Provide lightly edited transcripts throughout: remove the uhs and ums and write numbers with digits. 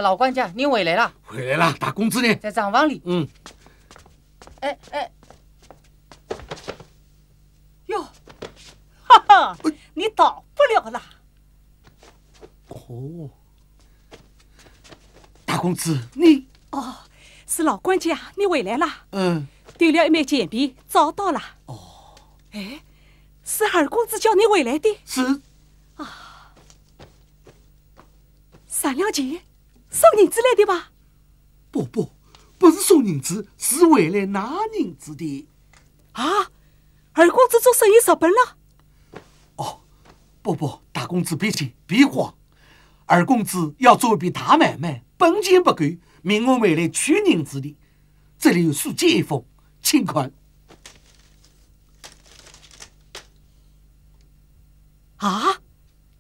老管家，你回来了。回来了，大公子呢？在账房里。哎，哟，哈哈，你到不了了。哦，大公子，你哦，是老管家，你回来了。丢了一枚钱币，找到了。哦，哎，是二公子叫你回来的。是啊，3两钱，送银子来的吧？不是送银子，是回来拿银子的。啊，二公子做生意失本了？哦，不，大公子别急，别慌。二公子要做一笔大买卖，本钱不够，命我回来取银子的。这里有书接一封，请看。啊，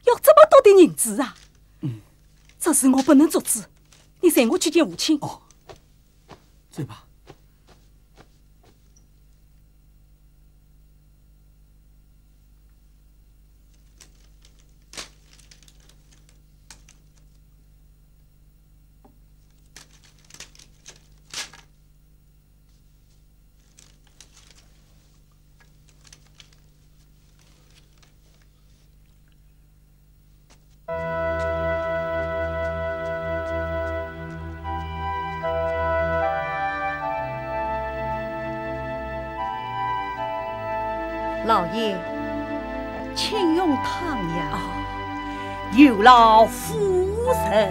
要这么多的银子啊！这事我不能做主，你随我去见父亲。哦，对吧？老爷，请用汤呀！有劳夫人。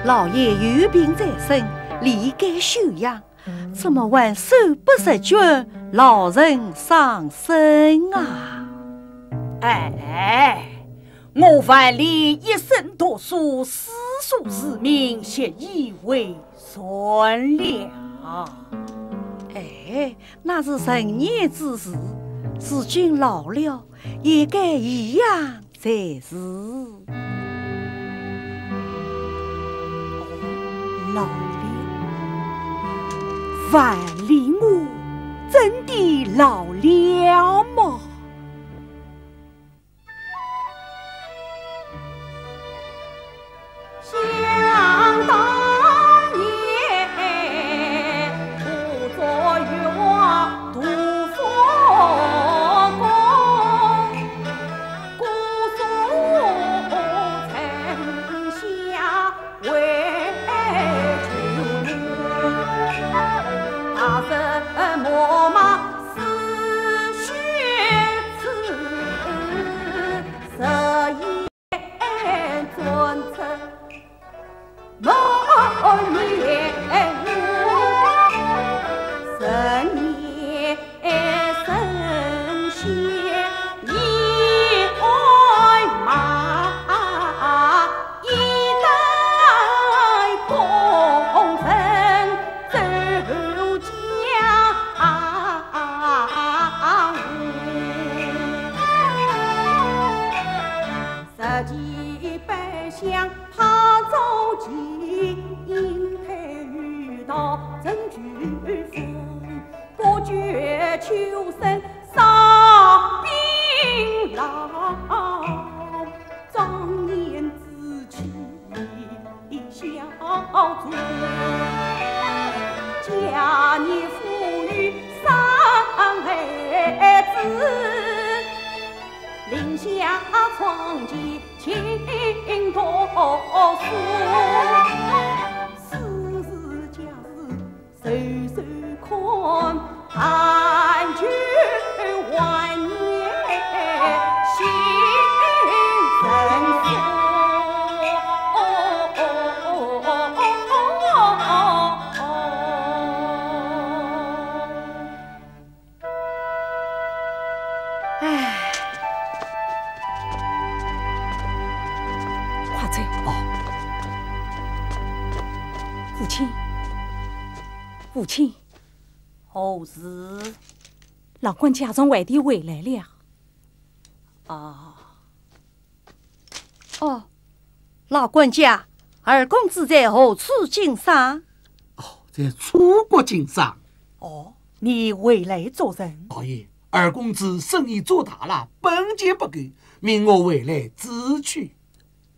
老爷有病在身，理该休养，怎么还手不释卷，老人伤身啊！哎，我万里一生读书，诗书之名，习以为存了。哎，那是成年之事，如今老了，也该颐养才是。老了，万里我真的老了吗？想当年，我做月渡佛宫，姑苏城下为求大神莫骂似血字，十言尊称。某年10年神仙一爱马，一代功臣走江湖，实际百姓他走急，英台遇到真飓风，不觉秋生伤槟榔，壮年之气小卒，家年妇女生孩子，临下床前请读书，世事家事首看，盼君晚年心神疏。唉，快走！父亲，何事？老管家从外地回来了。哦，老管家，二公子在何处经商？在楚国经商。哦，你回来做人？老爷，二公子生意做大了，本钱不够，命我回来支取。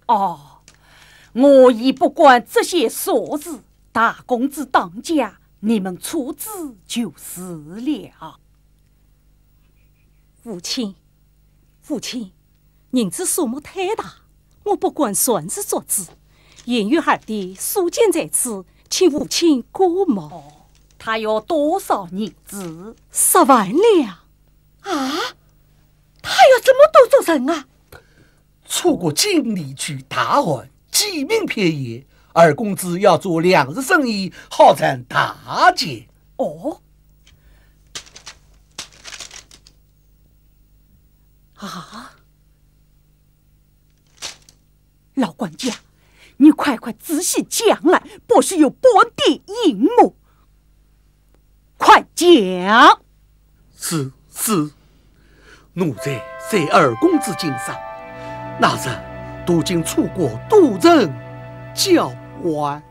哦，我已不管这些琐事，大公子当家，你们出资就是了。父亲，父亲，银子数目太大，我不管算是作主。言语儿的素见在此，请父亲过目。哦，他要多少银子？10万两。啊！他要这么多做人啊？出国经理去大汉，几名便宜，二公子要做粮食生意，好赚大钱。哦，啊！老管家，你快仔细讲来，不是有半点阴谋。快讲！是，奴才在二公子经商，那日途经楚国，多人交换。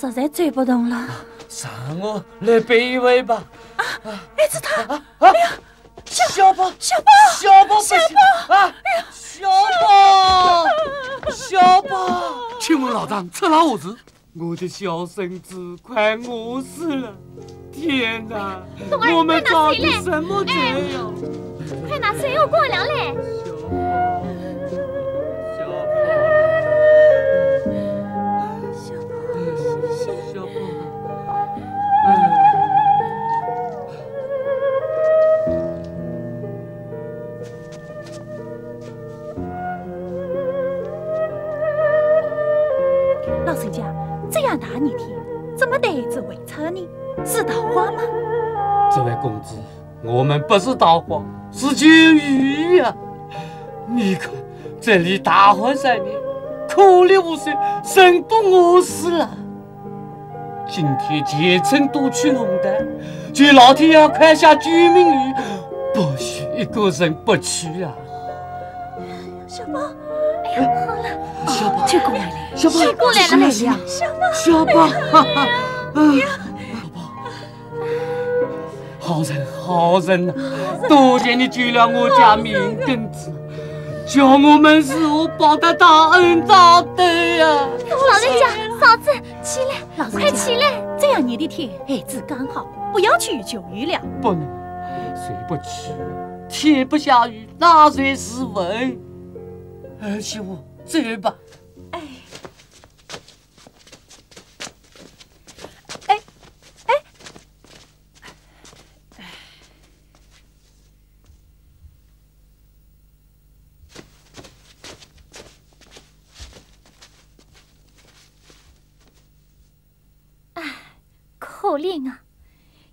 实在追不动了。让我来背一位吧。儿子他，哎呀，小宝，小宝，小宝，请问老张出了何事？我的小孙子快饿死了！天哪，冬儿我们遭的快拿水来什么罪呀？快拿水和锅粮来！小宝，老人家，这样大热天，怎么带着回车呢？是桃花吗？这位公子，我们不是桃花，是金鱼呀！你看，这里大旱3年，苦力无水，人都饿死了。今天竭诚夺取龙丹，求老天爷快下救命雨，不许一个人不去啊！小宝，哎呀，好了，小宝，救过来了，小宝，救过来了，小宝，小宝，哈哈，好人好人啊！多谢你救了我家命根子，叫我们日后报得大恩大德呀！老人家，嫂子起来，快起来！这样热的天，孩子刚好，不要去求雨了。不能，水不去，天不下雨，哪水是问？儿媳妇，走吧。可怜啊！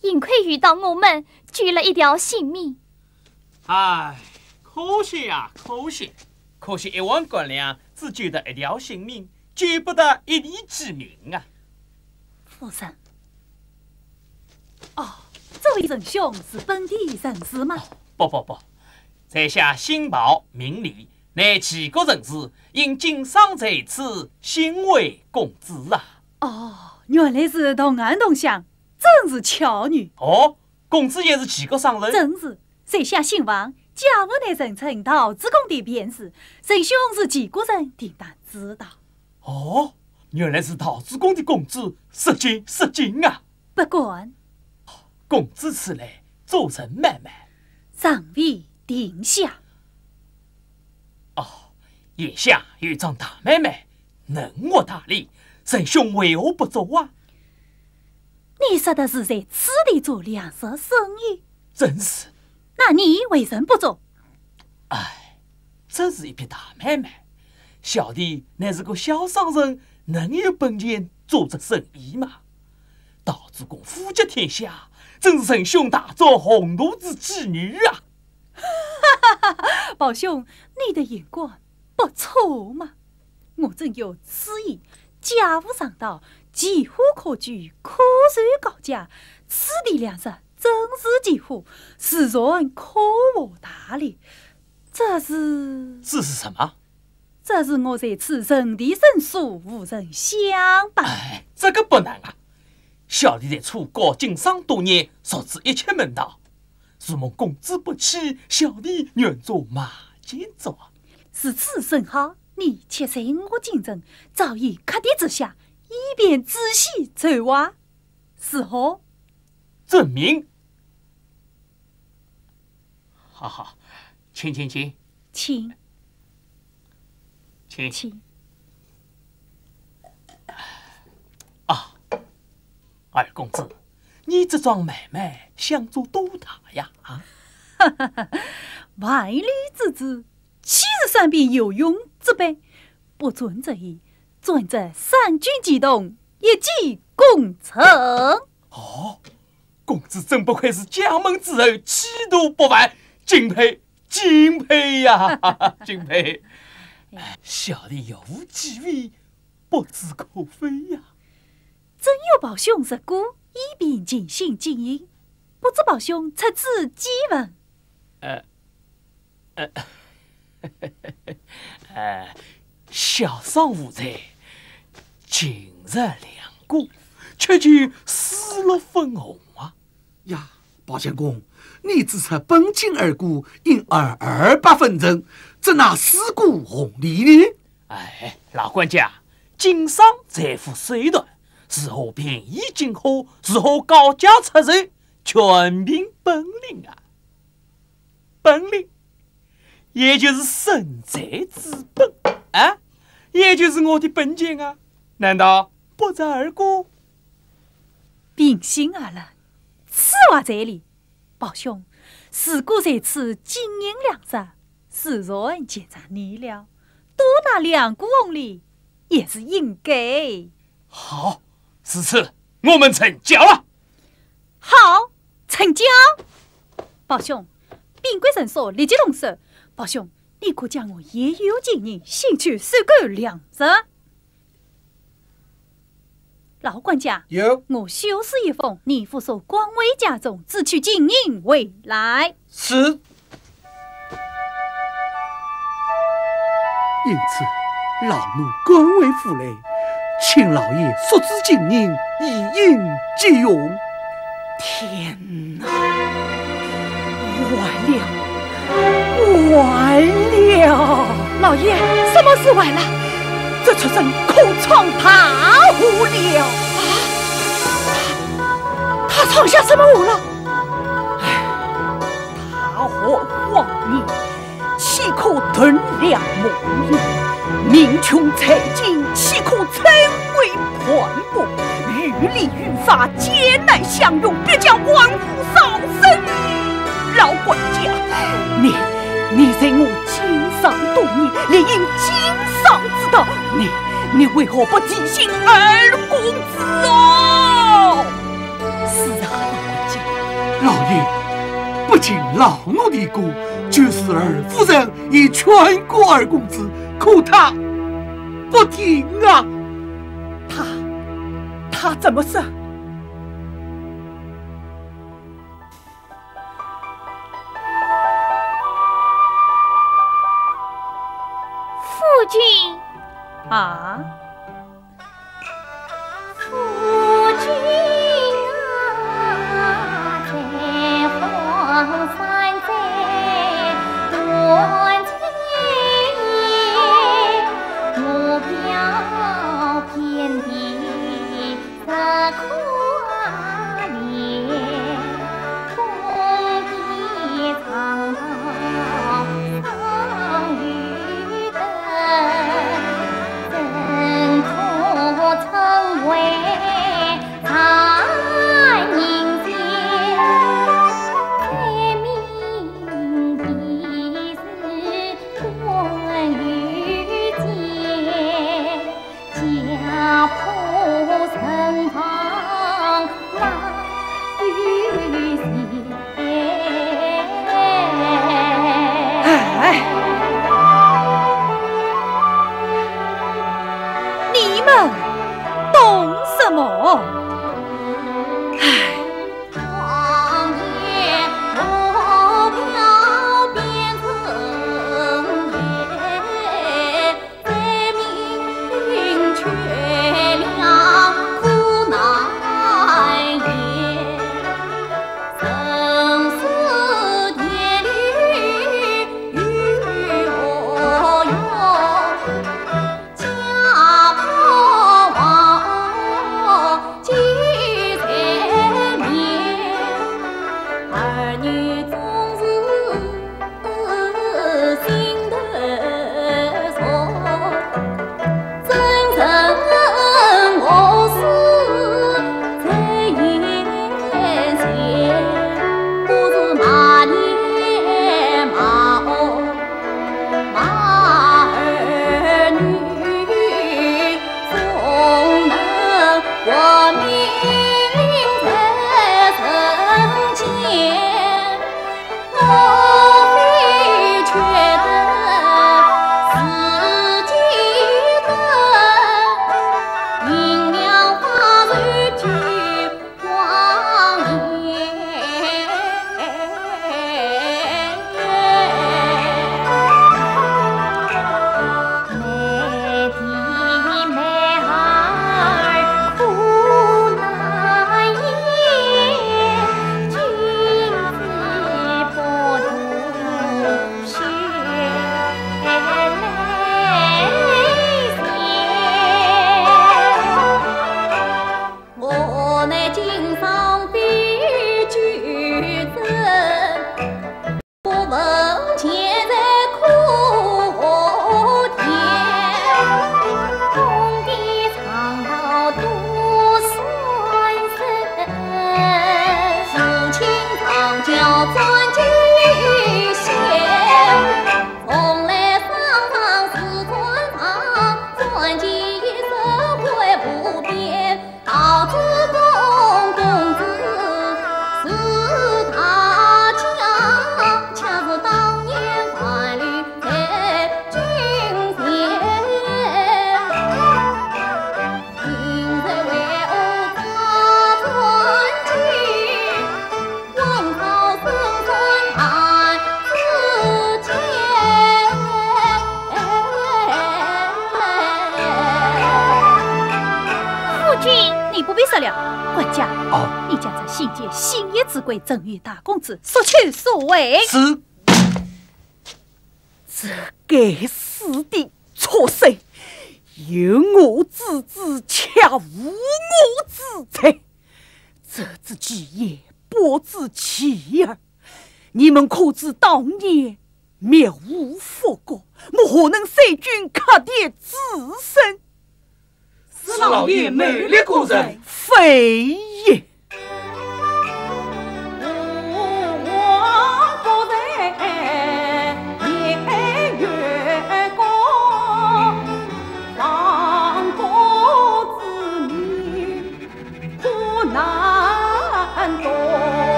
幸亏遇到我们，救了一条性命。唉，可惜呀，可惜！可惜1万官粮只救得一条性命，救不得一地之民啊！夫人，哦，这位仁兄是本地人士吗？不，在下新报明理，乃齐国人士，因经商在此，幸为公子啊！哦，原来是同岸同乡，真是巧女。哦，公子也是齐国商人？正是，在下姓王，家务乃人称陶子公的便是，仁兄是齐国人，定当知道。哦，原来是陶子公的公子，失敬啊！不管，公子此来做人买卖，尚未定下。哦，眼下有一桩大买卖，能我大利，仁兄为何不做啊？你说的是在此地做粮食生意？真是。那你为什么不做？哎，这是一笔大买卖，小弟乃是个小商人，能有本钱做这生意吗？陶子公富甲天下，真是仁兄大造宏图之计女啊！宝兄，你的眼光不错嘛！我正有此意，家务上道，几乎可居，可算高价，此地粮食真是几乎，市人可我大利。这是什么？这是我在此人地生疏，无人相帮。哎，这个不难啊！小弟在楚国经商多年，熟知一切门道。如蒙公子不弃，小弟愿做马前卒。是此甚好，你且随我进城，早已客地之下，以便仔细筹划，是何？证明。好，请。啊，二公子，你这桩买卖想做多大呀？啊，万里之子，岂是善变有用之辈？不准则已，准则三军机动，一骑攻城。哦，公子真不愧是家门之后，气度不凡，敬佩呀，敬佩！小弟有无几位，不知可非呀。真有宝兄入股，以便尽心经营，不知宝兄出自几文？小商无财，今日2股，却就46分红啊！呀，宝相公，你只出本金2股，因228分成，这哪4股红利呢？哎，老管家，经商财富虽短，如何便宜进货，如何高价出售，全凭本领啊！本领，也就是生财之本啊，也就是我的本钱啊！难道不值2股？平心而论，此话在理。宝兄，如果在此经营粮食，市人见着你了，多拿2股红利也是应该。好，此次我们成交了。好，成交。宝兄，宾贵人所立即动手。宝兄，你可将我业有经营，兴趣收购粮食。老管家，有，我修诗一封，你附属官位家中，只取经营未来。是。因此，老奴官为负累，请老爷速之经营，以应急用。天哪！完了！老爷，什么事完了？这出生空闯大祸了！他闯下什么祸了？他和王爷岂可屯粮牧业？民穷财尽，岂可成为盘剥？于理于法，皆乃相用，别将万户丧生。老管家，你在我经商多年，理应经商之道，你为何不提醒二公子哦？是啊，老管家。老爷，不仅老奴的过，就是二夫人也劝过二公子，可他不听啊。他怎么说？夫君啊，夫君啊，在荒山在断彩叶，目标遍地色跨连，空地苍茫桑榆灯，真可成为残阴间，在明的是关于间，家破身旁忙于闲。你们懂什么？荒野落飘变成烟，灾民却两苦难言。生死叠履与我用，家破亡几千年，儿女总是心头痛，真正我是在眼前，不是骂爹骂我骂儿女，总能活命在人间。我非觉得自己的银两花如菊黄眼，妹弟妹儿苦难言，君子不图血泪咸。我乃经商必举证，不问钱财苦甜，空地藏刀多酸身，事情常叫钻进线，从来上堂是穿堂，钻进社会不变，导致公子是他强，恰是当年法律在君前，今日为我发传奇，王朝生存看自见。夫君，你不必说了。管家，哦，你将这信件星夜之规赠与大公子，速去所为。是这该死的畜生，有我之子，恰无我之才。这只鸡也，不知其儿。你们可知当年灭无佛国，莫何能随军克敌自身？是老爷美丽过人，非也。我不在年月高，亡国子女苦难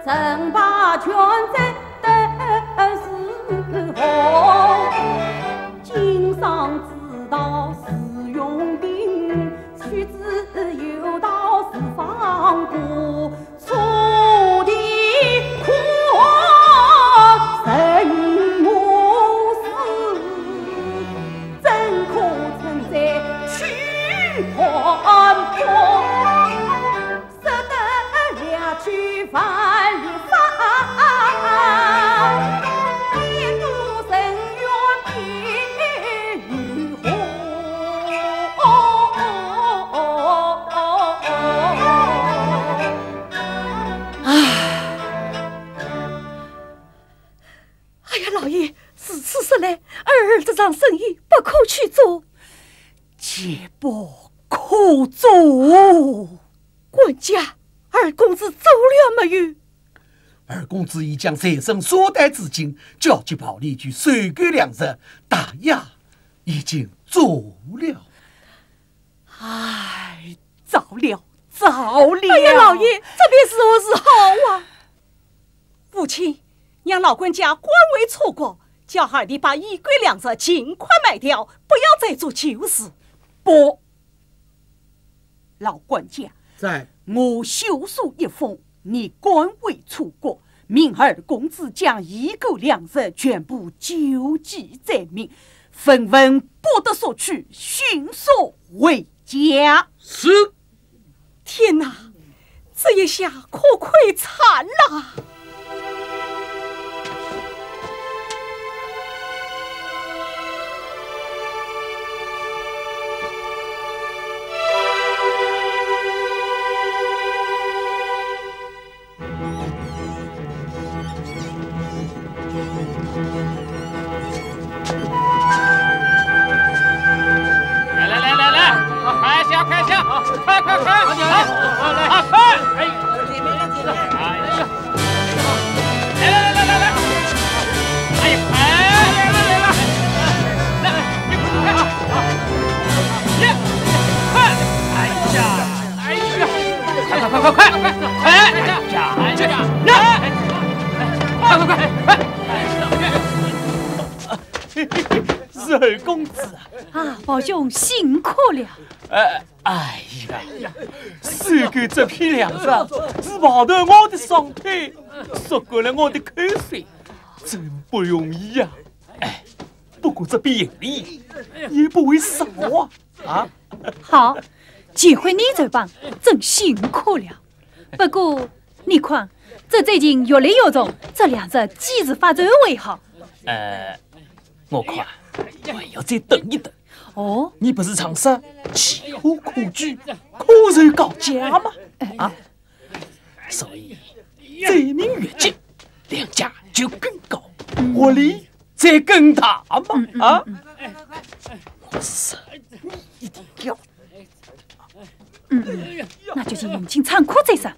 称霸全镇得是好，经商之道是用兵，取之有道是放过，楚地阔人无私，怎可称在去还破，舍得两去万里法。老爷，自此时来，儿这场生意不可去做，切不可做。管家，二公子走了没有？二公子已将财神所带资金交给宝丽去收购粮食，大衙已经做了。哎，糟了，糟了！哎呀，老爷，这便是何时好啊？父亲。让老管家官为错过，叫二弟把衣柜粮食尽快卖掉，不要再做旧事。不，老管家，在我修书一封，你官为错过，命二公子将衣购粮食全部纠集在民，分文不得索取，迅速回家。是。天哪，这一下可亏惨了。二公子啊，宝兄辛苦了。哎呀，收购这批粮食是跑到我的双腿，缩过了我的口水，真不容易呀！哎，不过这笔盈利也不会少啊！好，这回你这帮真辛苦了。不过你看，这最近越来越重，这粮食几时发走为好？我看还要再等一等。哦，你不是常说期货可居，可受高价吗？啊，所以灾民越急，粮价就更高，获利才更大嘛！啊，我是说，一定要。那就去迎亲仓库再说。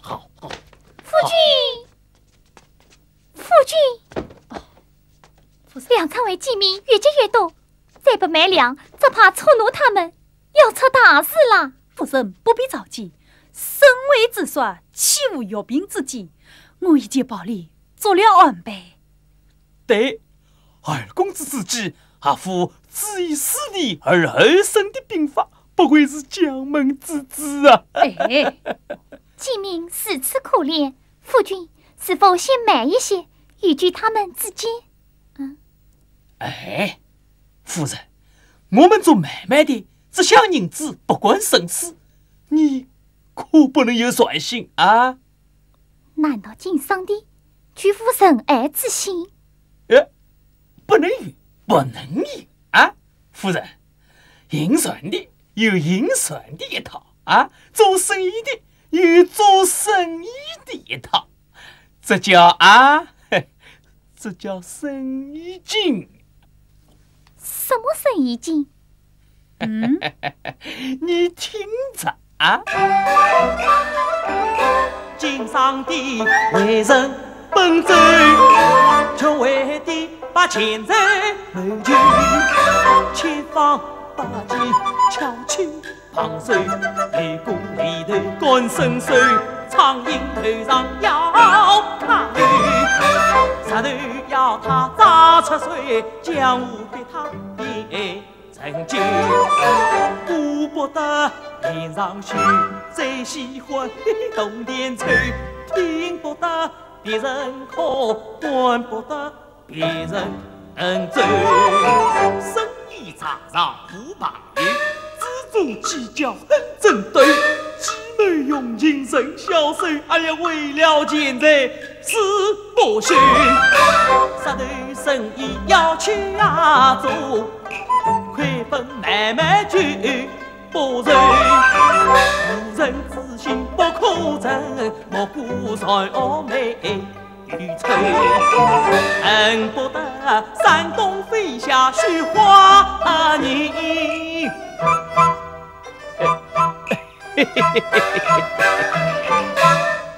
好。夫君，夫君，粮仓为饥民越积越多，再不卖粮，只怕触怒他们，要出大事了。夫人不必着急，身为之说，岂无有兵之计？我已经保你做了安排。对，二公子之计，阿父只以死地而后生的兵法，不会是将门之子啊！哎，饥民如此可怜，夫君是否先买一些，以居他们之间？哎，夫人，我们做买卖的只想银子，不管生死，你可不能有衰心啊！难道经商的居乎仁爱之心？不能有啊！夫人，银算的有银算的一套啊，做生意的有做生意的一套，这叫这叫生意经。什么生意经？你听着啊！经商的为人本走，却为的把钱财谋求，千方百计巧取旁手，立功里头干伸手，苍蝇头上要卡头，石头要他砸出水，江湖逼他变成酒。顾不得脸上羞，最喜欢动点丑，听不得别人哭，管不得别人走。生意场上不朋友，锱铢计较很针对。姊妹用精神销售，哎呀，为了钱财是不休。石头生意要去做，亏本慢慢就不成。无人之心不可成，莫过才美与丑。恨不得山东飞下雪花人。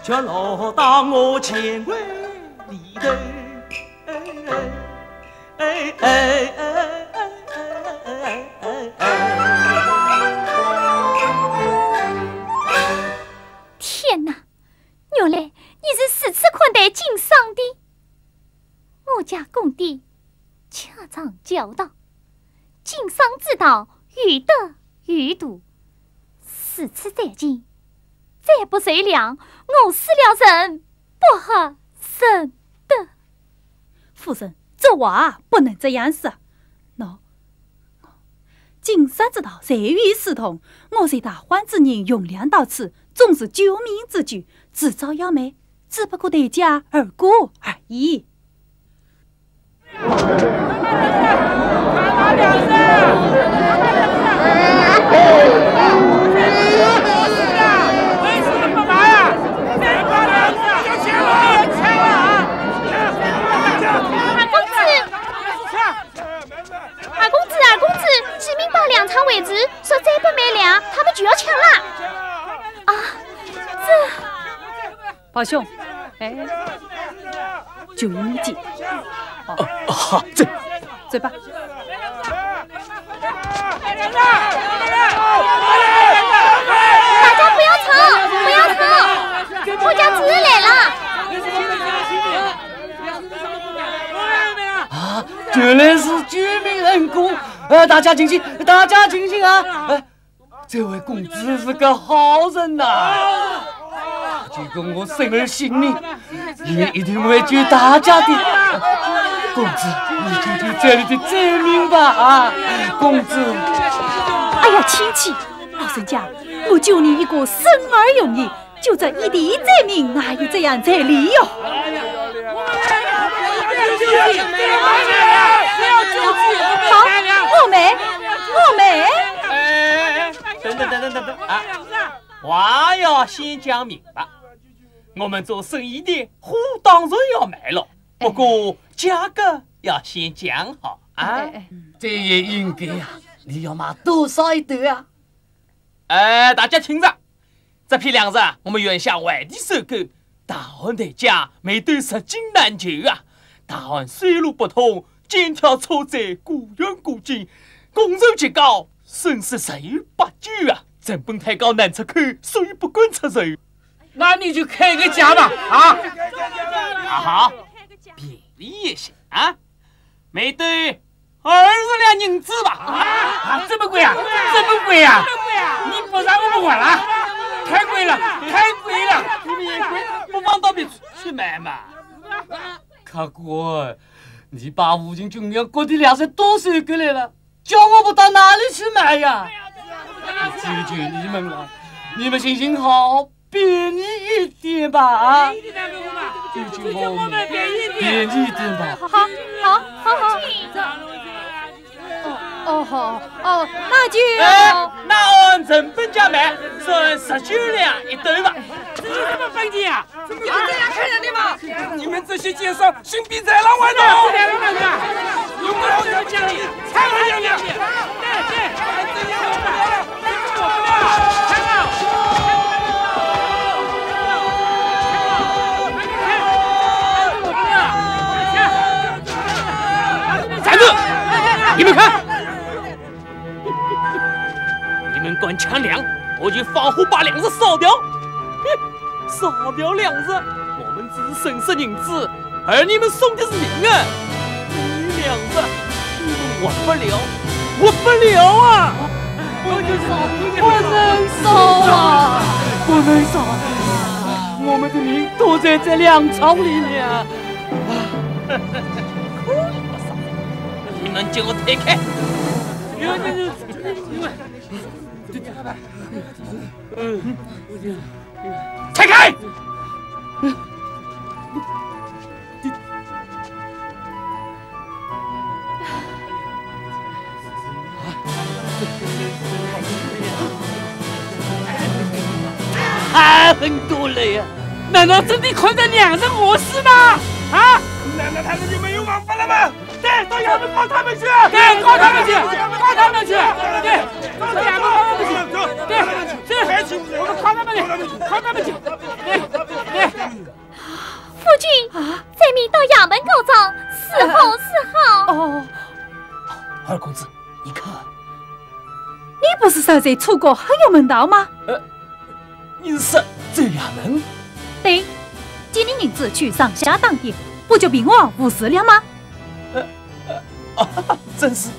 却落到我前怀里头，天哪！原来你是四次款待经商的。我家公爹恰常教导，经商之道，寓德于度。四次在京，再不随粮，我死了人不合神德。夫人，这话不能这样说。经商之道，在于私通。我是大患之人，用粮到此，总是救命之举，迟早要卖，只不过代价而过而已。二公子，启明把粮仓位置，说再不卖粮，他们就要抢了。啊，这……宝兄，就你记。好，走吧。大家不要吵，不要吵，我家侄儿来了。啊，原来是居民恩公。大家请进，大家请进啊！这位公子是个好人呐，他就跟我生儿性命，也一定会救大家的。公子，你听听这里的罪名吧，公子。哎呀，亲戚，老人家，我救你一个生儿容易，就这一地罪名，哪有这样在理哟？好，我没。等啊！话要先讲明白，我们做生意的货当然要卖了，不过价格要先讲好啊。这也应该呀，你要卖多少一斗啊？大家听着，这批粮食我们原向外地收购，大汉代价每斗10斤难求啊！大汉水路不通，肩挑车载，过远过近，工酬极高，损失10有8九啊！成本太高难出口，所以不敢出售。那你就开个价吧，啊！好，便宜一些啊，每斗20两银子吧。这么贵啊？这么贵啊？你不让我不管了，太贵了，太贵了！你们也贵，不妨到别处去买嘛。客官，你把附近军粮各地粮食都收过来了，叫我不到哪里去买呀？求求你们了，你们行行好，便宜一点吧啊！求求我们便宜一点吧。好。那就那按成本价卖，算19两一斗吧。这是什么本钱啊？有这样看人的吗？你们这些奸商，心比豺狼还大！有没有人讲理？才会讲理！站住！你们看，你们敢抢粮，我就放火把粮食烧掉。杀掉两人，我们只是损失银子，而你们送的是命啊！两人，我不了，我不了啊！不能杀啊！不能杀！我们的命都在这粮仓里面啊！你们将我推开！拆开！太很多了呀！难道真的困在两人卧室吗？啊？难道他们就没有王法了吗？对，到衙门告他们去！对，告他们去！告他们去！对，到衙门告他们去！对，是，我们告他们去！告他们去！对。夫君，贼民到衙门告状，死后死好。哦，二公子，你看，你不是说这楚国很有门道吗？你是这衙门？对，借你银子去上下当点，不就比我无事了吗？真是。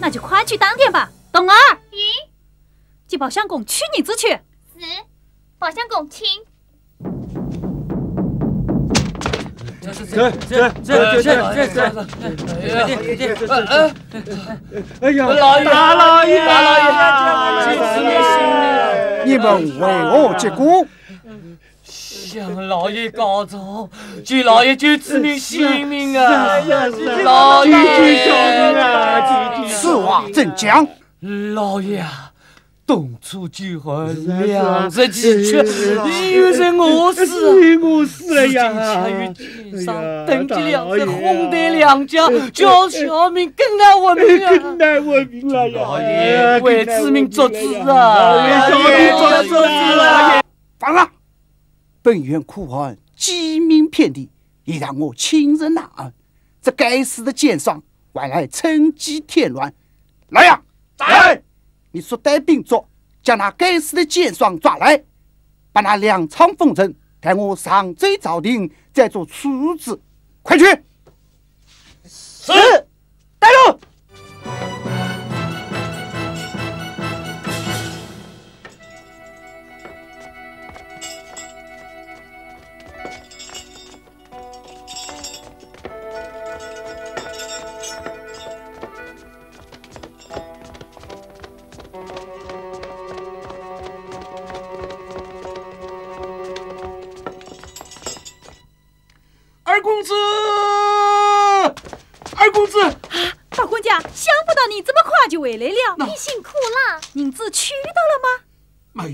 那就快去当点吧，冬儿。咦，去保相公取银子去。是，保相公请。哎呀，大老爷，你们为何结果？向老爷告状，据老爷就指明姓名啊！老爷，此话怎讲？老爷啊，东楚聚合，两日齐缺，有人饿死啊！我死了呀！于天上登记两人红得两家，叫小民更难闻名啊！更难闻名了呀！老爷为子民做主啊！为小民做主啊！放了！本院苦寒，鸡鸣遍地，已让我亲人难安。这该死的奸商，还来趁机添乱。老杨，在！你速带兵卒，将那该死的奸商抓来，把那粮仓封城，待我上奏朝廷，再做处置。快去！是，带路。二公子，大官家，想不到你这么快就回来了。你辛苦了。银子取到了吗？没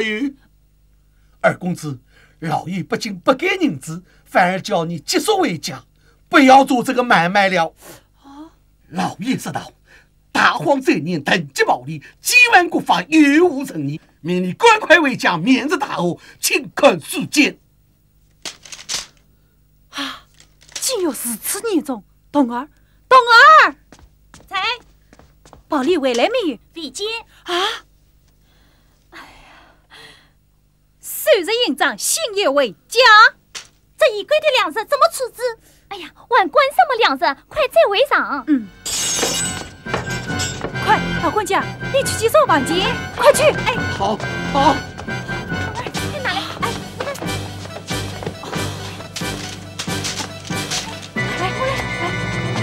有。二公子，老爷不仅不给银子，反而叫你急速回家，不要做这个买卖了。老爷知道，大荒这年等级暴利，几万国法有无成义，命你赶快回家，免着大祸，顷刻速见。竟有如此严重！冬儿，在宝莉回来没有？李接啊！哎呀，数日营长星夜为家，这一柜的粮食怎么处置？哎呀，晚关什么粮食？快再围上！快，大官家，你去接手房间，快去！哎，好。拿来，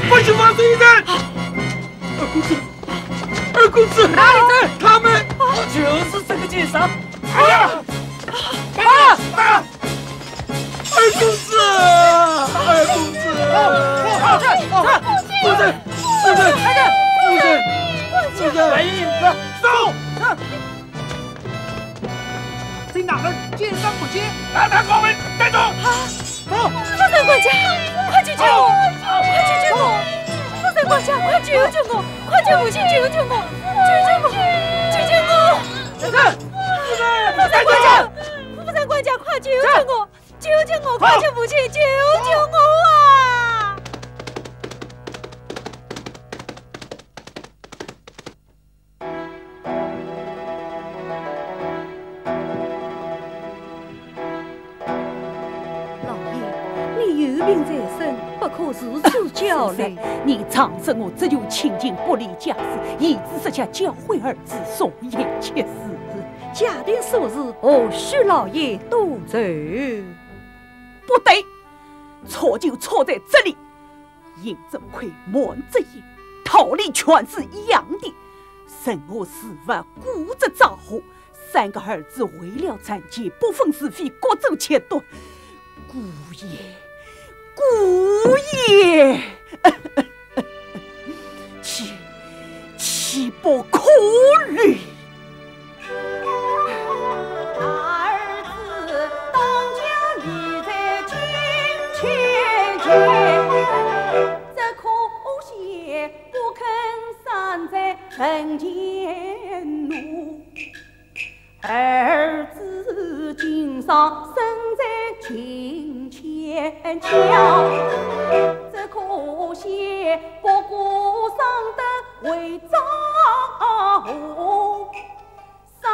不许放这一人！二公子，哪里在？他们就是这个奸商！哎呀！二公子！夫人！来银子，走！这哪个奸商不接？拿他拷问，带走！走！副三官家，快去救我！快去救我！副三官家，快救救我！快叫母亲救救我！救救我！先生，副三官家，副三官家，快救救我！救救我！快叫母亲救救我啊！有病在身，不可如此交流。你长生我只有亲近不离家事，以致设下教诲儿子，所言切实。家庭琐事，何须老爷多走？不对，错就错在这里。尹正奎、莫恩之言，道理全是一样的。生我事物固执造化，三个儿子为了残疾，不分是非，各走且端。姑爷，岂不可虑？大儿子当家立在金钱前，这可惜不肯散在人间路。儿子经常身在金钱桥，这可惜不顾上得为丈夫。三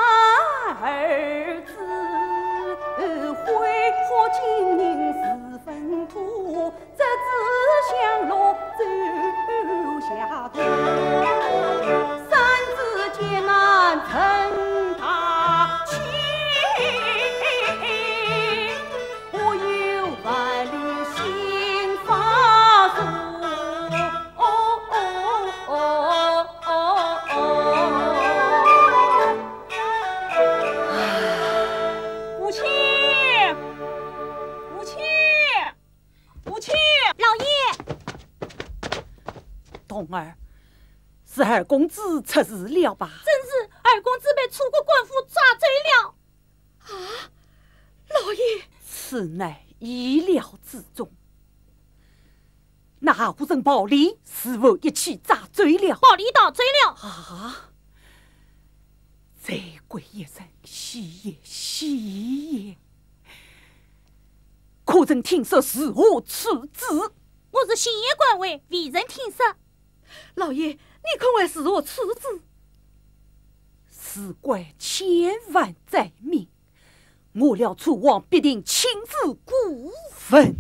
儿子挥霍金银四分土，这只向路走下途。三子艰难成大器，我有万里心发怒。冬儿，是二公子出事了吧？正是二公子被楚国官府抓走了。啊，老爷，此乃意料之中。那无人保利是否一起砸罪了？保利到罪了。啊！再贵一声，喜也。可曾听说是何处置？我是新野官尉，未曾听说。老爷，你可为是何处置？事关千万载命，我料楚王必定亲自顾问。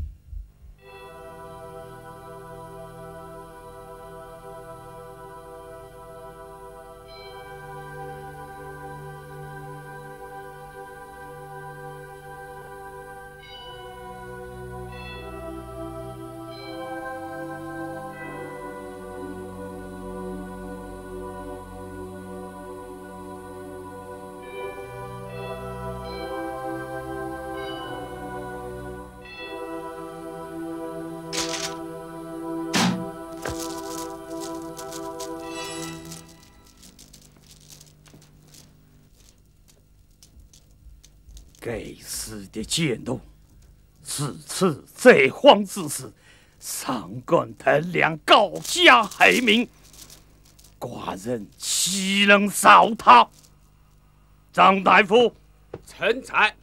该死的奸奴，此次在荒之时，上官腾亮高家害民，寡人岂能饶他？张大夫，臣在。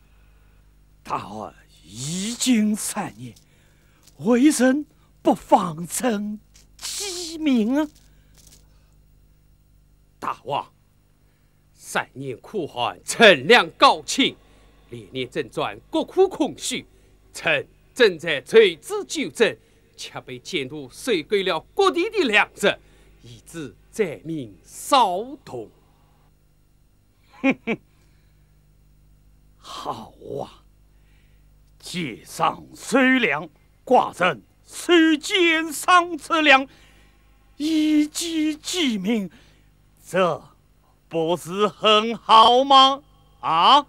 大儿已经3年，为人不方正鸡鸣啊！大王，3年苦寒，陈良高清。连年征战，国库空虚，臣正在追之纠正，却被奸奴收归了各地的粮食，以致灾民骚动。哼哼，好啊！借上虽粮，寡人虽奸商之粮，以济济民，这不是很好吗？啊！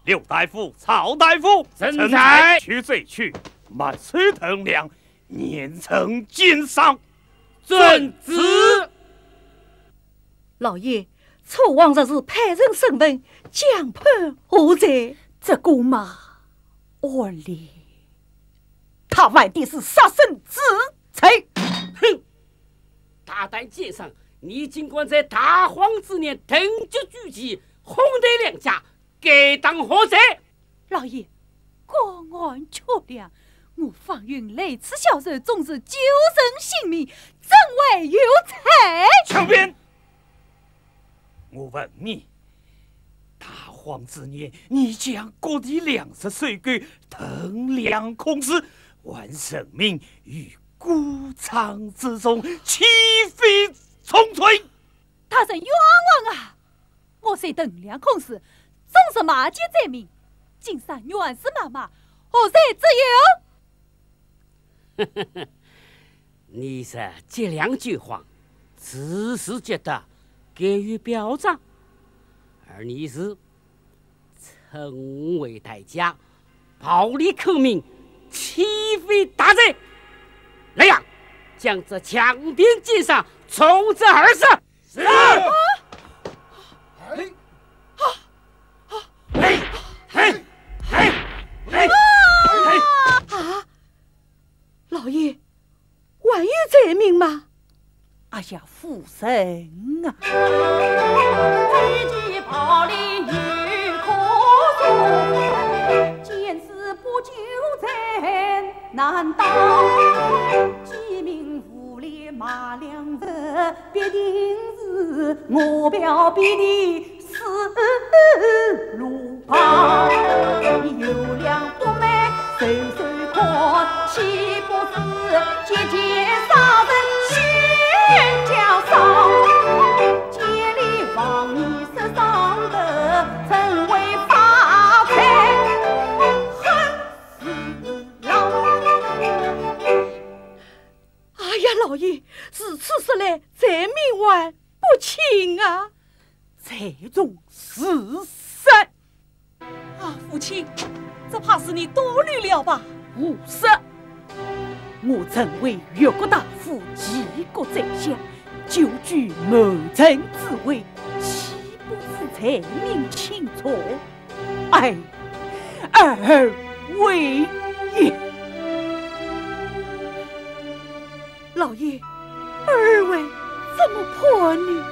刘大夫、曹大夫，臣在。去罪去，满水腾粮，年成奸商。遵旨。老爷，楚王若是派人审问，将判何在？这个嘛，我哩，他万定是杀身之贼。哼！大胆奸商，你尽管在大荒之年登基举旗，轰得两家。该当何罪？老爷，高案确谅，我方云雷此小人终是救人性命，怎为有才？强辩！我问你，大荒之年，你将各地粮食收归腾粮空时，还生命于谷仓之中，岂非重罪？大人冤枉啊！我虽等量控事，总是马奸在民，今上原是妈妈，何在之有？你是结两句话，自是觉得给予表彰，而你是成为代价，暴力寇民，岂非大罪？来呀，将这强鞭剑上，从这而杀！是。老爷，还有罪名吗？哎呀，父神啊！举起暴力与可恕，见死不救真难当。鸡鸣无烈马良人，必定是我表必你死路旁。有良不美，手手宽，岂不是节节杀人悬家伤？竭力望你世上的成为发财恨死郎。哎呀，老爷，如此说来，罪名还不轻啊！这种事实啊，父亲，这怕是你多虑了吧？无事，我曾为越国大夫齐国宰相，久居谋臣之位，岂不是才名清楚？哎，二位也，老爷，二位怎么破呢？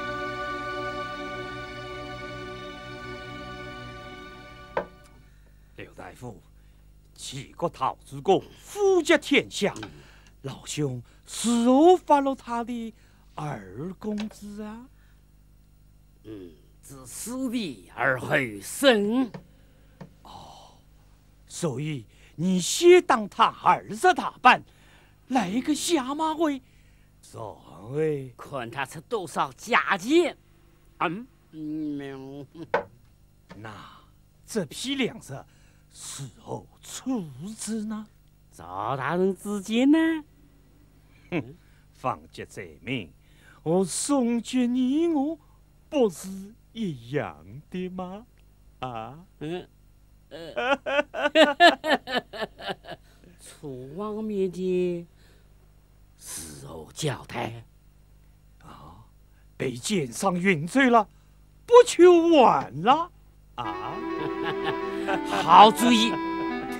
刘大夫，齐国陶子公富甲天下，老兄是何发了他的二公子啊？自死地而后生。所以你先当他儿子打扮，来个下马威，所谓看他出多少价钱。那这批粮食是何处置呢？赵大人之见呢？放节罪名，我送给你我，不是一样的吗？楚王面前是何交代？被奸商晕醉了，不求完了好主意，特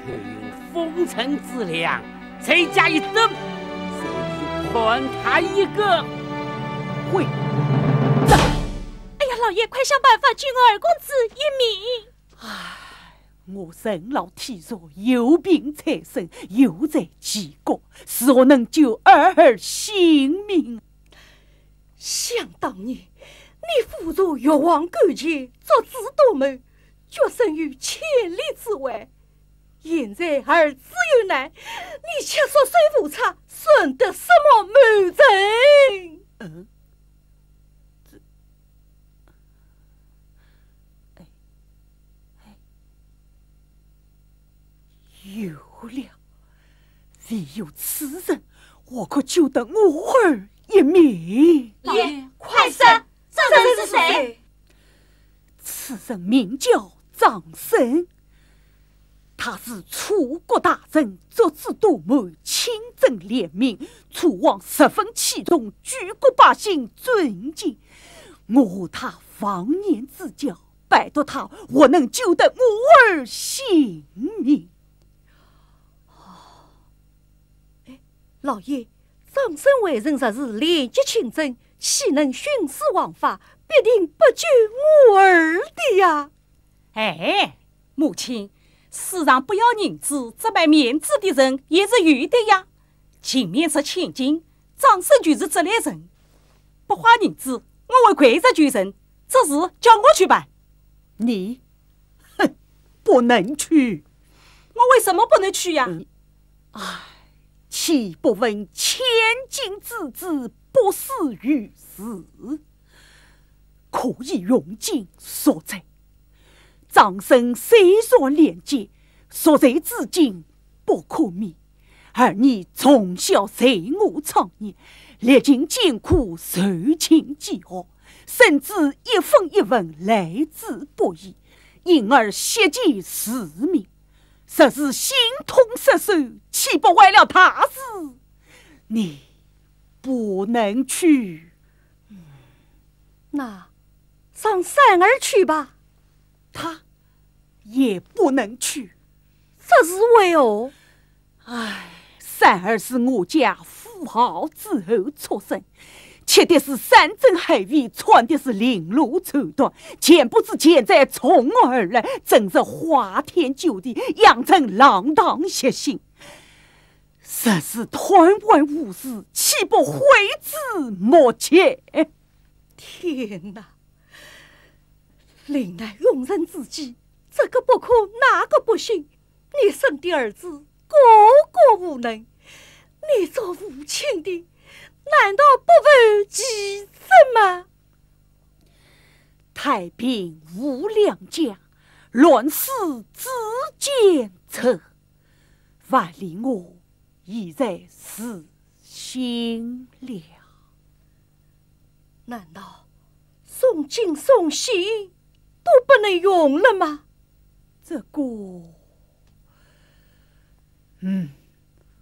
用风尘之量，再加一等，所以判他一个会。哎呀，老爷，快想办法救二公子一命！我任劳体弱，有病在身，又在齐国，是何能救儿性命？想当年，你辅助越王勾结，作子夺谋，决胜于千里之外。现在儿子有难，你却说水无差，顺得什么谋臣？有了，唯有此人，我可救得我儿一命。爷，快说，这人是谁？此人名叫张生，他是楚国大臣，作子夺谋，亲征廉民，楚王十分器重，举国百姓尊敬。我和他忘年之交，拜托他，我能救得我儿性命。老爷，张生为人实是廉洁清正，岂能徇私枉法？必定不救我儿的呀！哎，母亲，世上不要银子，只卖面子的人也是有的呀。前面是千金，张生就是这类人，不花银子，我会跪着求人。这事叫我去办。你，不能去。我为什么不能去呀？岂不闻千金之子不死于死？可以用尽所在。长生虽所连结，所在至今不可灭。而你从小随我常年，历经艰苦，受尽饥饿，甚至一分一文来之不易，因而血溅死命，实是心痛失手，岂不为了他事？你不能去。那让三儿去吧。他也不能去。这是为何？三儿是我家富豪之后出生，吃的是山珍海味，穿的是绫罗绸缎，前不知现在从我而来，真是花天酒地，养成浪荡习性。实是贪玩无事，岂不悔之莫及？天哪！临来用人之际，这个不可，那个不行。你生的儿子个个无能，你做父亲的，难道不负己任吗？太平无良家，乱世之奸策，万里我已在死心了。难道送金送喜都不能用了吗？这个，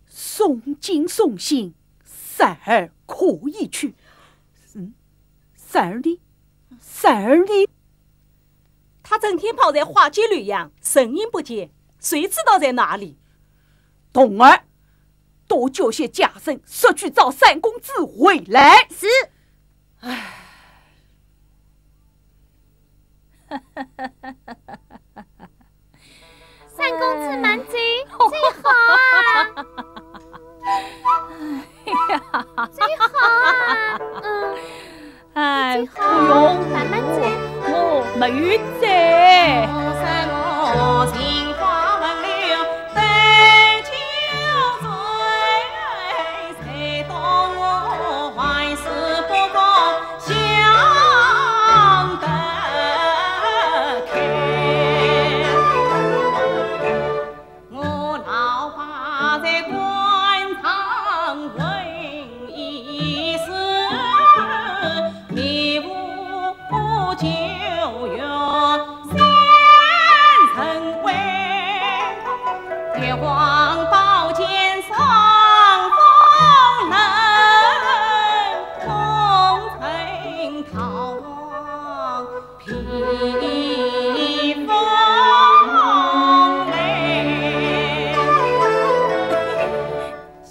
送金送信，三儿可以去。三儿呢？三儿呢？他整天跑在花街旅洋，声音不见，谁知道在哪里？冬儿，多叫些家人，说去找三公子回来。是。三公子满嘴最好啊！最好啊！最好不用，慢慢嘴，我没有在。我心花问了对酒醉，谁懂我还是不懂想得开。我老爸在官场问一事，迷雾就有成为月光宝剑上风能，功成逃亡披风雷。小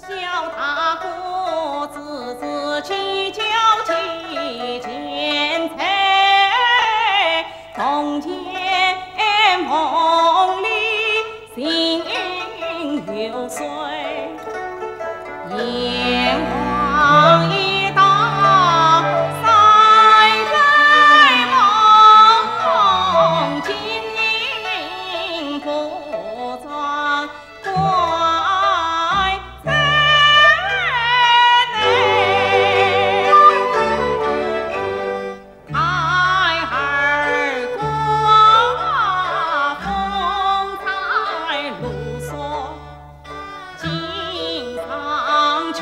大哥自自计较起钱财，从前梦里心有碎，眼光一道三人梦，金银不装怪在内。孩儿寡风采露锁，经常去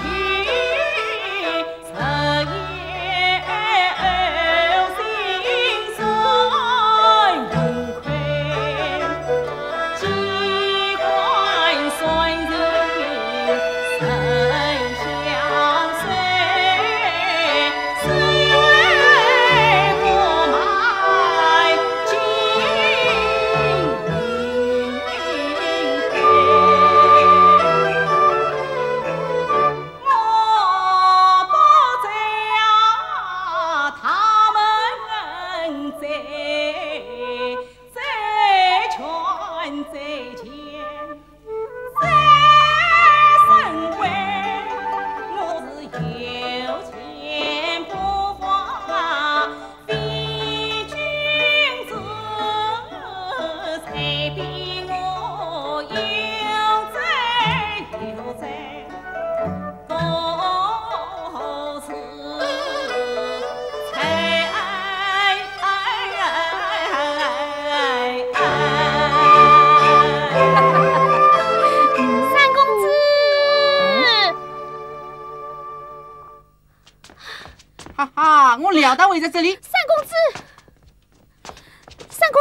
哈哈，我料到会在这里。三公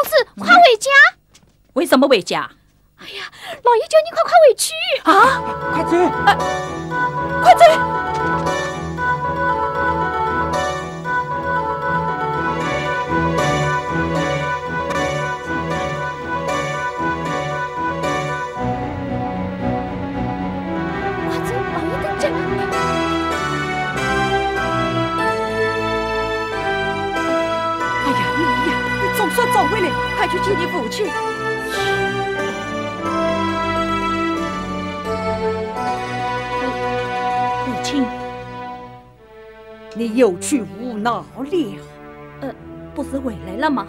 子，快回家！为什么回家？哎呀，老爷叫你快回去啊！快走，快走！说走回来，快去见你父亲。父亲，你有去无恼了？不是回来了吗？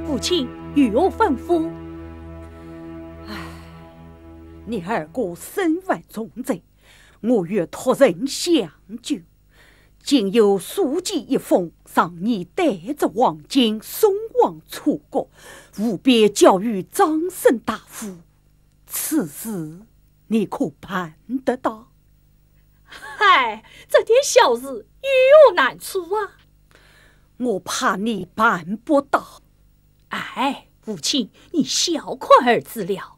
父亲有何吩咐？你二哥身怀重罪，我欲托人相救。仅有书寄一封，让你带着黄金送往楚国，务必交与张申大夫。此事你可办得到？嗨，这点小事有何难处啊？我怕你办不到。哎，父亲，你小看儿子了。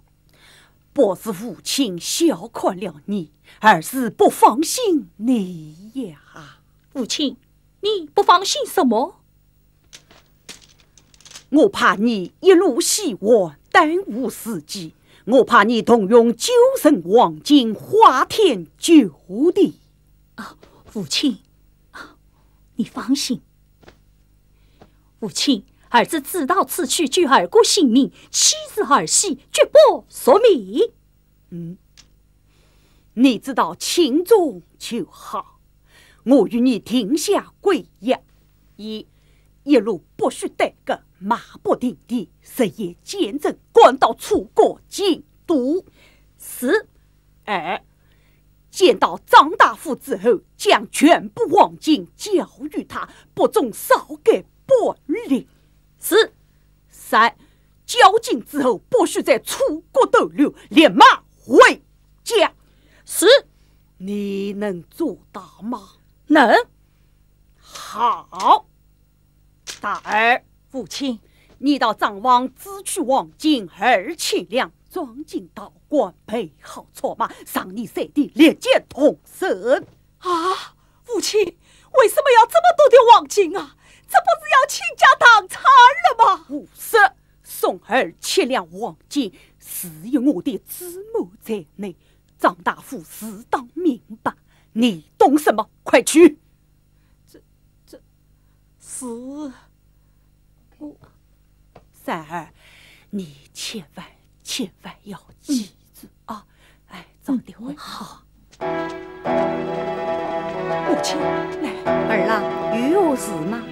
不是父亲小看了你，而是不放心你呀。父亲，你不放心什么？我怕你一路希望耽误时机，我怕你动用9成黄金花天酒地。父亲，你放心。父亲，儿子知道此去救二哥性命，妻子儿媳绝不索命。你知道轻重就好。我与你定下规约：一路不许带个马不停蹄，日夜兼程赶到楚国京都。2见到张大夫之后，将全部黄金交予他，不准少给半厘。3交金之后，不许在楚国逗留，立马回家。你能做到吗？能。好。大儿，父亲，你到张王支取黄金2000两，装进道观，备好策马，上你3弟列剑同生。父亲，为什么要这么多的黄金啊？这不是要倾家荡产了吗？不是，送2000两黄金是有我的智谋在内，张大夫自当明白。你懂什么？快去！这是我三儿，你千万要记住啊！早点回。好。母亲，来，儿啊，有何事吗？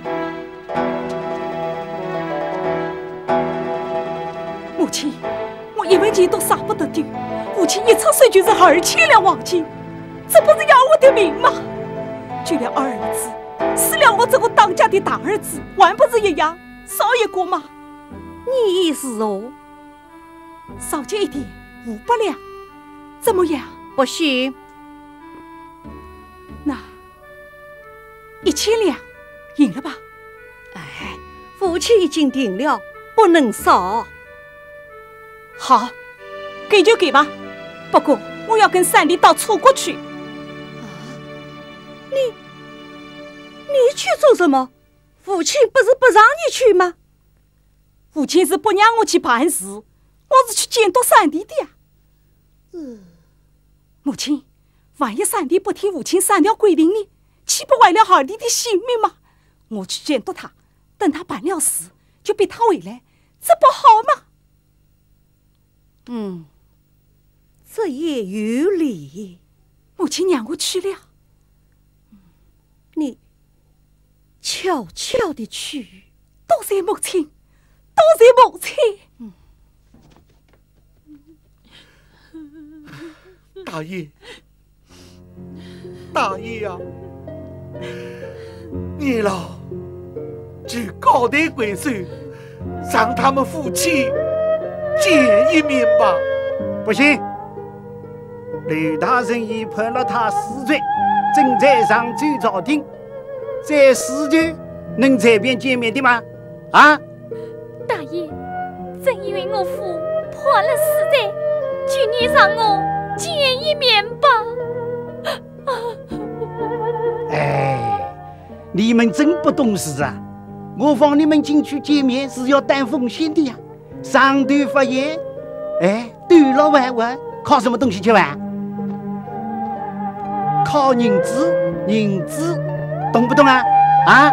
母亲，我一文钱都舍不得丢，父亲一插手就是2000两黄金。这不是要我的命吗？就连儿子死了，我这个当家的大儿子还不是一样少一个吗？你意思哦？少借一点500两，怎么样？不行。那1000两，赢了吧？父亲已经定了，不能少。好，给就给吧。不过我要跟3弟到楚国去。你去做什么？父亲不是不让你去吗？父亲是不让我去办事，我是去监督3弟的呀。母亲，万一3弟不听父亲3条规定呢，岂不坏了二弟的性命吗？我去监督他，等他办了事，就逼他回来，这不好吗？这也有理。母亲让我去了。你悄悄地去。多谢母亲，多谢母亲。大爷呀，你老举高抬贵手，让他们夫妻见一面吧。不行，吕大人已判了他死罪，正在上奏朝廷。这事情能随便见面的吗？啊？大爷，正因为我父破了死罪，就你让我见一面吧。哎，你们真不懂事啊！我放你们进去见面是要担风险的呀，上头发炎，哎，断了弯弯，靠什么东西去玩？靠银子，银子，懂不懂啊？啊？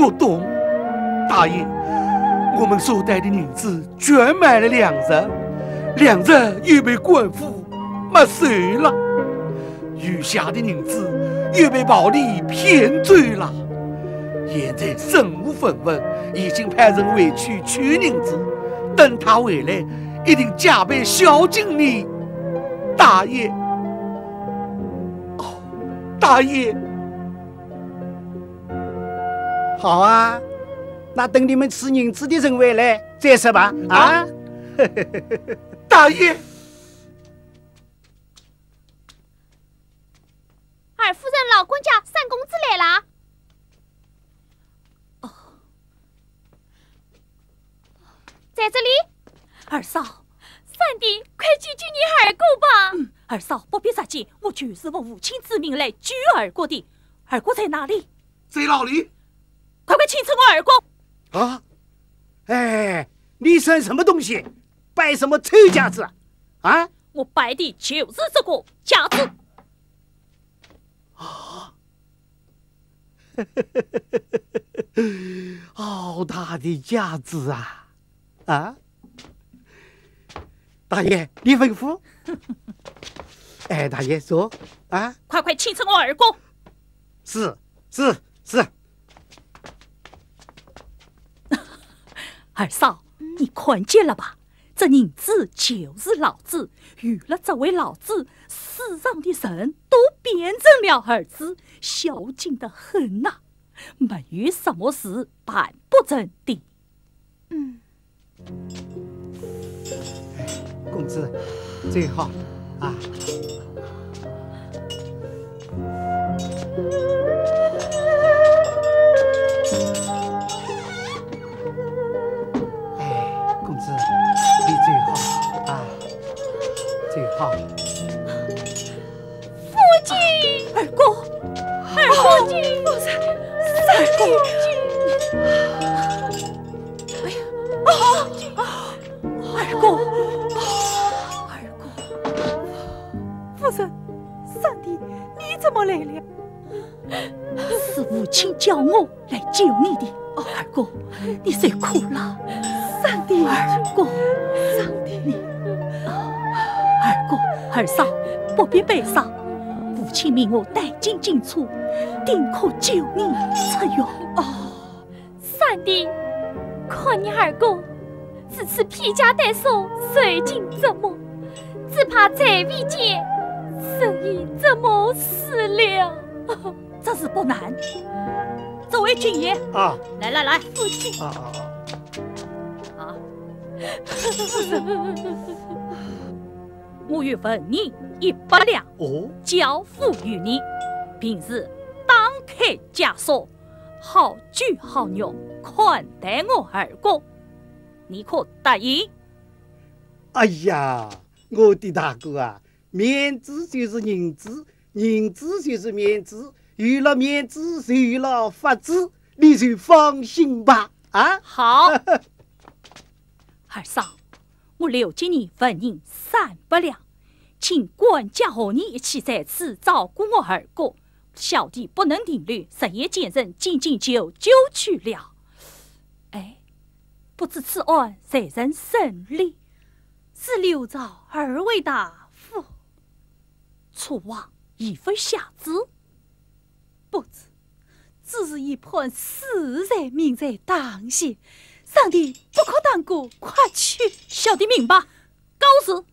我懂，大爷，我们所带的银子全买了粮食，粮食又被官府没收了，余下的银子又被暴力骗走了。现在身无分文，已经派人回去取银子，等他回来，一定加倍孝敬你，大爷。哦，大爷。好啊，那等你们吃银子的人回来再说吧。啊，大爷。二夫人、老官家、三公子来啦！哦，在这里。二嫂，三弟，快救救你二哥吧！二嫂不必着急，我就是我父亲之命来救二哥的。二哥在哪里？在哪里？快快请出我二哥！啊！哎，你算什么东西？摆什么臭架子啊？我摆的就是这个架子。啊！好大的架子啊！啊！大爷，你吩咐。哎，大爷说啊，快快请出我二哥。是。二嫂，你看见了吧？这银子就是老子，有了这位老子，世上的人都变成了儿子，孝敬得很呐，没有什么事办不成的。公子最好啊。好，父亲，二哥，父亲，三弟，哎呀，二哥，夫人，三弟，你怎么来了？是父亲叫我来救你的。二哥，你谁哭了？三弟，二哥，三弟，你。二哥、二嫂，不必悲伤。父亲命我带进警署，定可救你出狱。三弟，看你二哥这次披甲戴手，受尽折磨，只怕在位间所以折磨死了。这事不难。这位军爷啊，来，父亲我愿分你100两，交付于你，平时当开枷锁，好酒好肉款待我二哥，你可答应？哎呀，我的大哥啊，面子就是银子，银子就是面子，有了面子就有了法子，你就放心吧。啊，好。二嫂，我留给你分银300两，请管家和你一起在此照顾我二哥。小弟不能停留，10夜见人，仅就去了。哎，不知此案谁人审理？是留着2位大夫。楚王已非下旨，不知只是一盘死人命在当前。上帝不可当过，快去！小弟明白，告辞。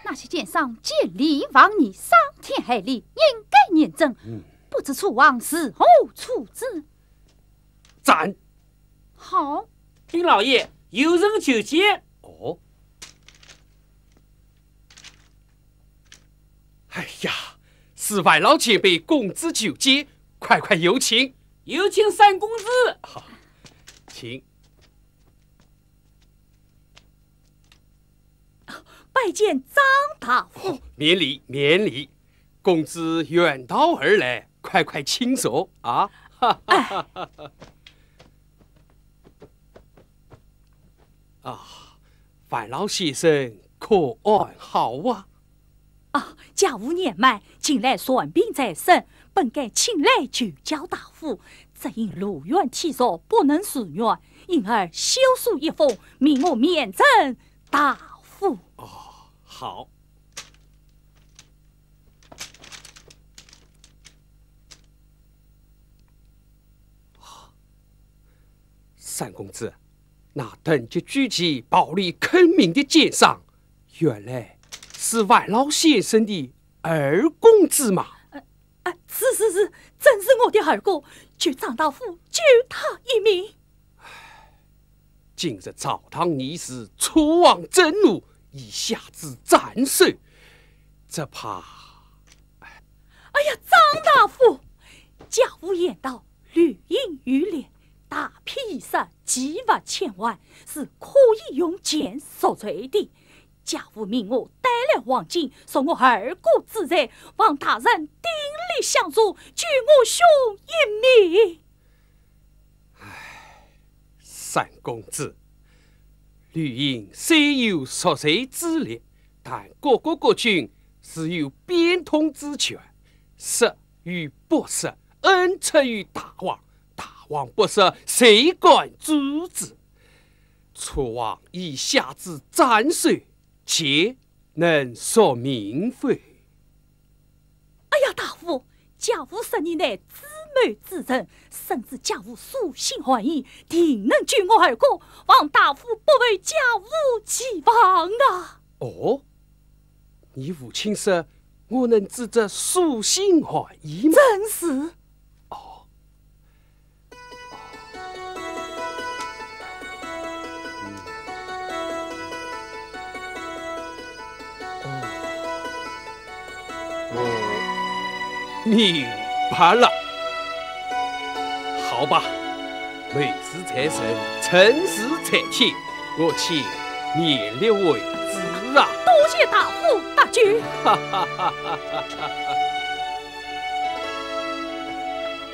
那些奸商借力亡你，伤天害理，应该严正。不知楚王是何处置？斩！好，丁老爷，有人求见。哦，哎呀，是外老前辈公子求见，快快有请，有请三公子。好，请。拜见张大夫。免礼免礼，公子远道而来，快快请坐啊！范老先生可安好啊？家务年迈，近来传病在身，本该请来就教大夫，只因路远体弱，不能如愿，因而修书一封，命我面诊大夫。好。三公子，那等级举起暴力坑命的奸商，原来是万老先生的二公子嘛？是，正是我的二哥，就张大夫救他一命。今日朝堂议事，楚王震怒，一下子斩首，这怕……哎呀，张大夫，家务言道，绿荫欲裂，大批一杀，计划千万，是可以用剑索罪的。家务命我带来黄金，送我二哥之罪，望大人鼎力相助，救我兄一命。三公子，绿营虽有赎罪之力，但各国国君是有变通之权，杀与不杀，恩赐于大王，大王不杀，谁敢阻止？楚王一下子斩首，且能索民非。哎呀，大夫，家务10年内姊妹之人，甚至家务素心欢意，定能救我二哥，望大夫不为家务期望啊！哦，你父亲说我能指着素心欢意吗？正是。明白了，好吧，美事在身，成事在天，我请勉力为之啊！多谢大夫大举。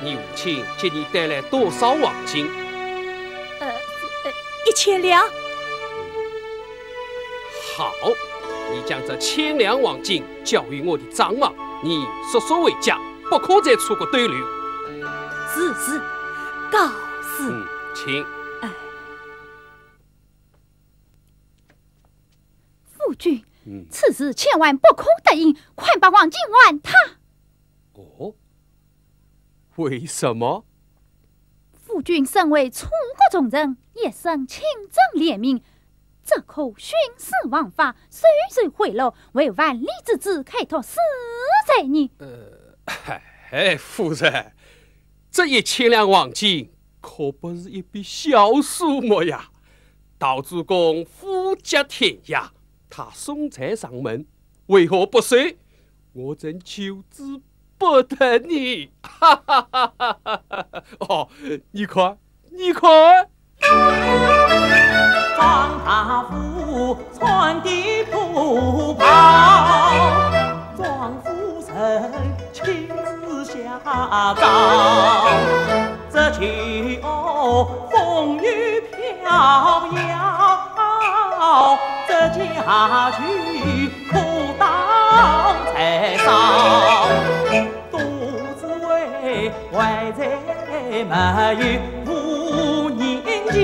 你父亲接你带来多少黄金？1000两。好，你将这1000两黄金交于我的账房。你速速回家，不可再出国逗留。是，告辞。请。夫君，此事千万不可得应，快把黄金还他。哦，为什么？夫君身为楚国重臣，一生清正廉明，这可徇私枉法，随随贿赂，为万里之子开脱死罪呢？夫人，这1000两黄金可不是一笔小数目呀！道主公富甲天涯，他送财上门，为何不收？我真求之不得你！哦，你看，张大夫穿的蒲袍，庄夫人亲自下诏，这就风雨飘摇，这家去苦当柴烧，肚子怀在没有5年间，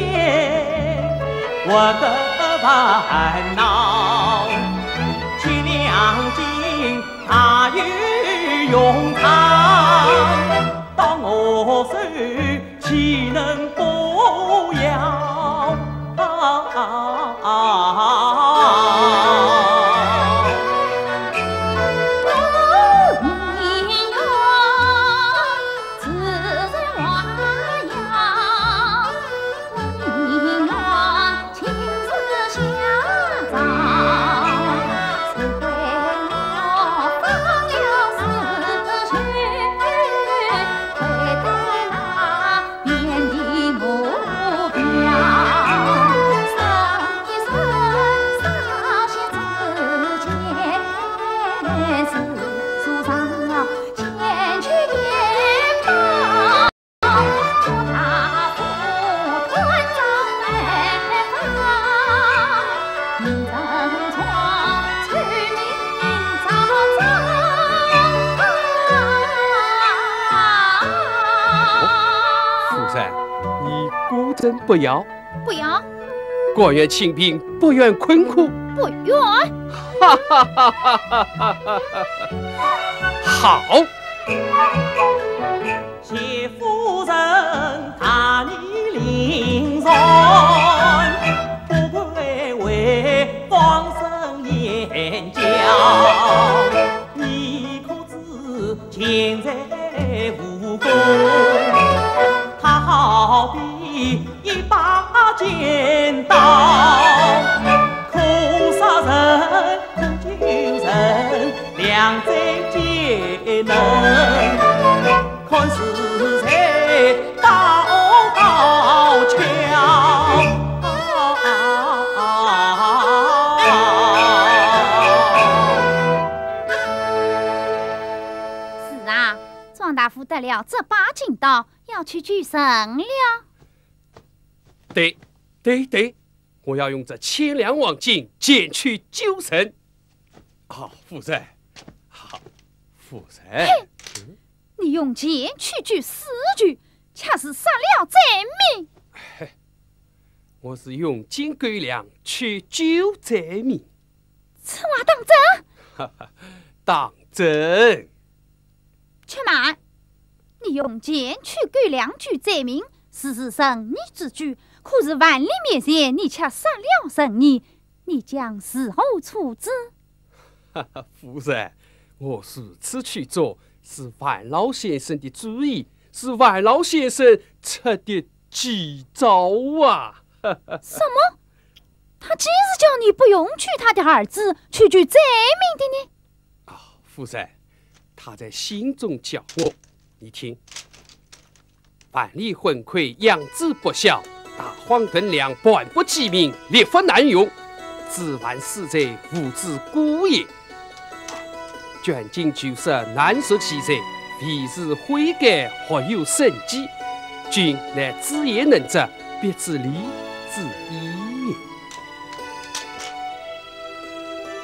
我的烦恼，去两金大有用场，当我手岂能不要？方证不要？不要，国愿清贫，不愿困苦。不愿。哈哈哈哈哈哈！好。谢夫人大义凛然，不愧为皇上言教。你可知钱财无功，他好比一把尖刀，可杀人可救人，两贼皆能。看是谁刀刀枪？是啊，庄大夫得了这把劲道，要去举神了。对，我要用这千两黄金减去9成。好，夫人，好，夫人。你用钱去举4举，恰是杀了贼民。我是用金龟两去救贼民。此话当真？哈哈，当真。且慢，你用钱去举2举贼民，事实上你之举，可是万里面前你却杀了神尼，你将如何处置？哈哈，夫人，我如此去做，是万老先生的主意，是万老先生出的奇招啊！什么？他既是叫你不用娶他的儿子，去举贼民的呢？啊，夫人，他在心中叫我，你听：万里昏聩，养子不孝，大荒屯粮，半不记名，列不难用，自万死者，无子孤也。卷进旧舍，难说其罪，彼是悔改，或有生机。君乃知言能者，必知礼之义也。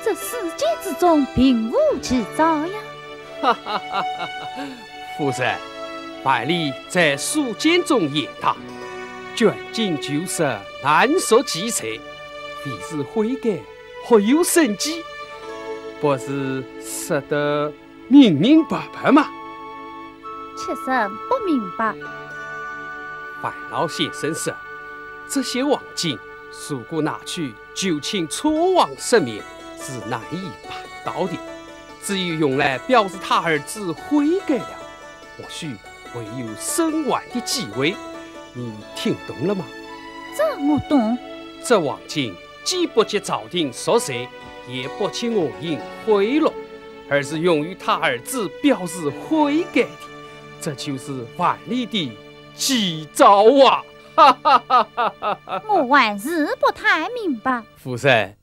这世界之中并无其招呀！哈哈哈哈！夫人，百里在书简中言道：“卷进旧舍，难说其罪，彼是悔改，或有生机。”不是说得明明白白吗？妾身不明白。万老先生说，这些黄金如果拿去就请错王赦免，是难以办到的。只有用来表示他儿子悔改了，或许会有身外的机会。你听懂了吗？这我懂。这黄金既不接朝廷所税，也不请我银贿赂，而是用于他儿子表示悔改的，这就是万里的奇招啊！哈哈哈哈哈！我还是不太明白。夫人，